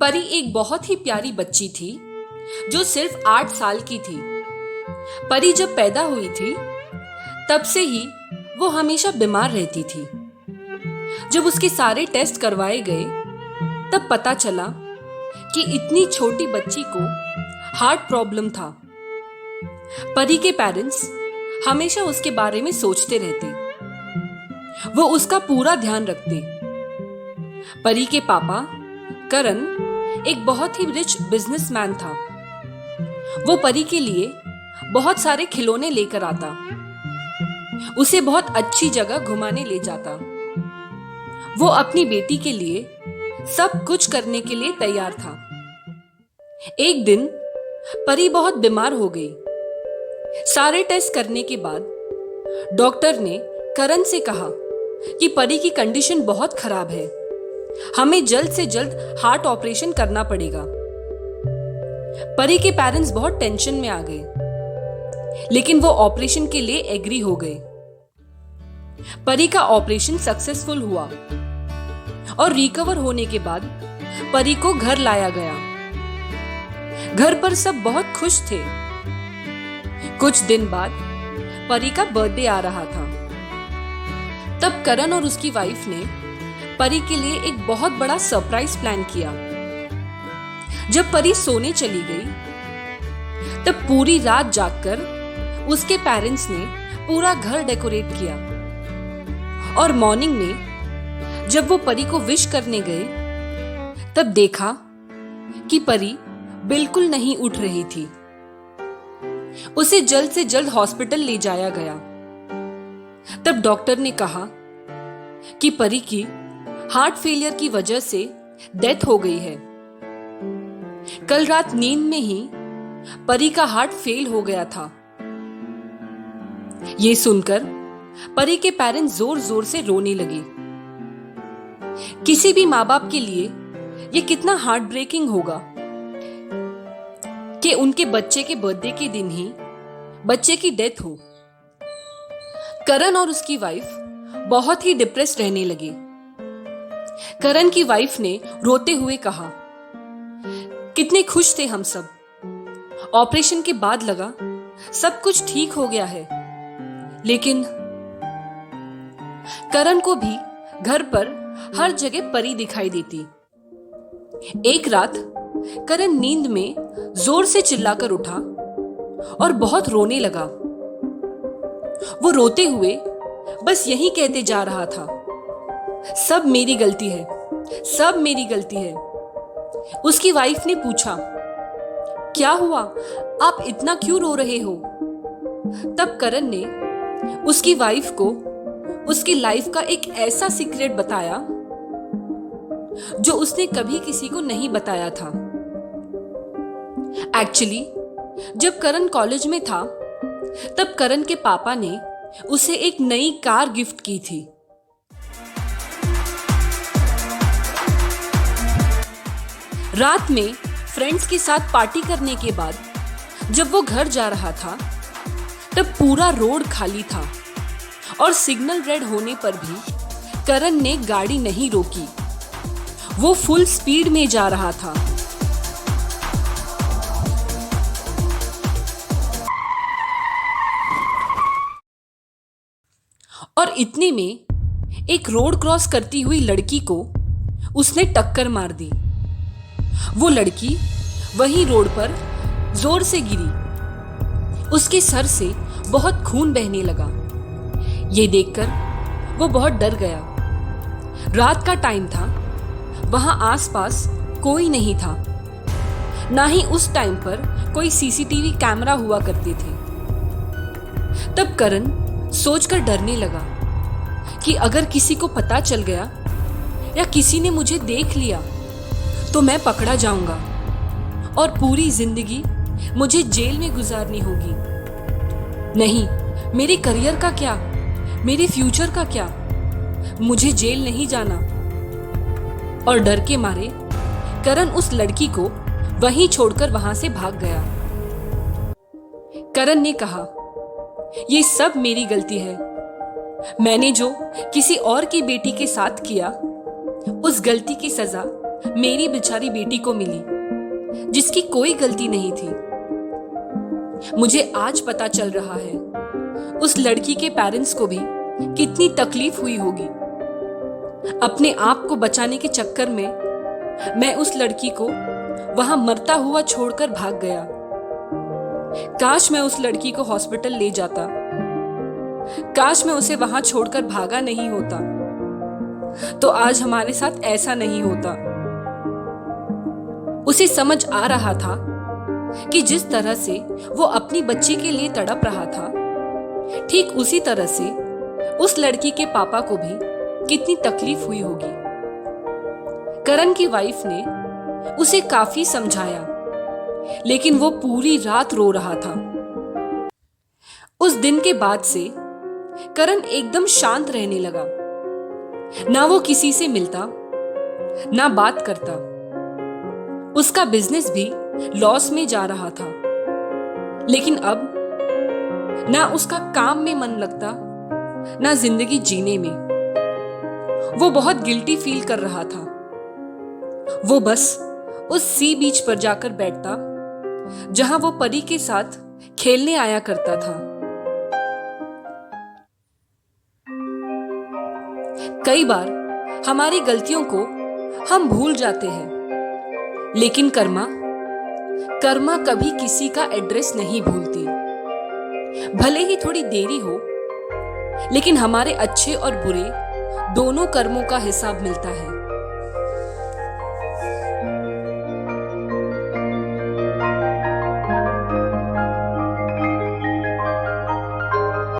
परी एक बहुत ही प्यारी बच्ची थी जो सिर्फ 8 साल की थी। परी जब पैदा हुई थी तब से ही वो हमेशा बीमार रहती थी। जब उसके सारे टेस्ट करवाए गए तब पता चला कि इतनी छोटी बच्ची को हार्ट प्रॉब्लम था। परी के पेरेंट्स हमेशा उसके बारे में सोचते रहते, वो उसका पूरा ध्यान रखते। परी के पापा करण एक बहुत ही रिच बिजनेसमैन था। वो परी के लिए बहुत सारे खिलौने लेकर आता, उसे बहुत अच्छी जगह घुमाने ले जाता। वो अपनी बेटी के लिए सब कुछ करने के लिए तैयार था। एक दिन परी बहुत बीमार हो गई। सारे टेस्ट करने के बाद डॉक्टर ने करण से कहा कि परी की कंडीशन बहुत खराब है, हमें जल्द से जल्द हार्ट ऑपरेशन करना पड़ेगा। परी के पेरेंट्स बहुत टेंशन में आ गए, लेकिन वो ऑपरेशन के लिए एग्री हो गए। परी का ऑपरेशन सक्सेसफुल हुआ और रिकवर होने के बाद परी को घर लाया गया। घर पर सब बहुत खुश थे। कुछ दिन बाद परी का बर्थडे आ रहा था। तब करण और उसकी वाइफ ने परी के लिए एक बहुत बड़ा सरप्राइज प्लान किया। जब परी सोने चली गई तब पूरी रात जागकर उसके पेरेंट्स ने पूरा घर डेकोरेट किया और मॉर्निंग में जब वो परी को विश करने गए तब देखा कि परी बिल्कुल नहीं उठ रही थी। उसे जल्द से जल्द हॉस्पिटल ले जाया गया। तब डॉक्टर ने कहा कि परी की हार्ट फेलियर की वजह से डेथ हो गई है। कल रात नींद में ही परी का हार्ट फेल हो गया था। ये सुनकर परी के पेरेंट्स जोर जोर से रोने लगे। किसी भी माँ बाप के लिए ये कितना हार्ट ब्रेकिंग होगा कि उनके बच्चे के बर्थडे के दिन ही बच्चे की डेथ हो। करण और उसकी वाइफ बहुत ही डिप्रेस रहने लगे। करण की वाइफ ने रोते हुए कहा, कितने खुश थे हम सब, ऑपरेशन के बाद लगा सब कुछ ठीक हो गया है। लेकिन करण को भी घर पर हर जगह परी दिखाई देती। एक रात करण नींद में जोर से चिल्लाकर उठा और बहुत रोने लगा। वो रोते हुए बस यही कहते जा रहा था, सब मेरी गलती है, सब मेरी गलती है। उसकी वाइफ ने पूछा, क्या हुआ, आप इतना क्यों रो रहे हो? तब करण ने उसकी वाइफ को उसकी लाइफ का एक ऐसा सीक्रेट बताया जो उसने कभी किसी को नहीं बताया था। एक्चुअली जब करण कॉलेज में था तब करण के पापा ने उसे एक नई कार गिफ्ट की थी। रात में फ्रेंड्स के साथ पार्टी करने के बाद जब वो घर जा रहा था तब पूरा रोड खाली था और सिग्नल रेड होने पर भी करण ने गाड़ी नहीं रोकी। वो फुल स्पीड में जा रहा था। और इतने में एक रोड क्रॉस करती हुई लड़की को उसने टक्कर मार दी। वो लड़की वहीं रोड पर जोर से गिरी। उसके सर से बहुत खून बहने लगा। ये देखकर वो बहुत डर गया। रात का टाइम था, वहां आसपास कोई नहीं था, ना ही उस टाइम पर कोई सीसीटीवी कैमरा हुआ करते थे। तब करण सोचकर डरने लगा कि अगर किसी को पता चल गया या किसी ने मुझे देख लिया तो मैं पकड़ा जाऊंगा और पूरी जिंदगी मुझे जेल में गुजारनी होगी। नहीं, मेरे करियर का क्या, मेरे फ्यूचर का क्या, मुझे जेल नहीं जाना। और डर के मारे करण उस लड़की को वहीं छोड़कर वहां से भाग गया। करण ने कहा, ये सब मेरी गलती है। मैंने जो किसी और की बेटी के साथ किया, उस गलती की सजा मेरी बेचारी बेटी को मिली, जिसकी कोई गलती नहीं थी। मुझे आज पता चल रहा है उस लड़की के पेरेंट्स को भी कितनी तकलीफ हुई होगी। अपने आप को बचाने के चक्कर में मैं उस लड़की को वहां मरता हुआ छोड़कर भाग गया। काश मैं उस लड़की को हॉस्पिटल ले जाता, काश मैं उसे वहां छोड़कर भागा नहीं होता, तो आज हमारे साथ ऐसा नहीं होता। उसे समझ आ रहा था कि जिस तरह से वो अपनी बच्ची के लिए तड़प रहा था, ठीक उसी तरह से उस लड़की के पापा को भी कितनी तकलीफ हुई होगी। करण की वाइफ ने उसे काफी समझाया, लेकिन वो पूरी रात रो रहा था। उस दिन के बाद से करण एकदम शांत रहने लगा। ना वो किसी से मिलता, ना बात करता। उसका बिजनेस भी लॉस में जा रहा था, लेकिन अब ना उसका काम में मन लगता, ना जिंदगी जीने में। वो बहुत गिल्टी फील कर रहा था। वो बस उस सी बीच पर जाकर बैठता जहां वो परी के साथ खेलने आया करता था। कई बार हमारी गलतियों को हम भूल जाते हैं, लेकिन कर्मा कभी किसी का एड्रेस नहीं भूलती। भले ही थोड़ी देरी हो, लेकिन हमारे अच्छे और बुरे दोनों कर्मों का हिसाब मिलता है।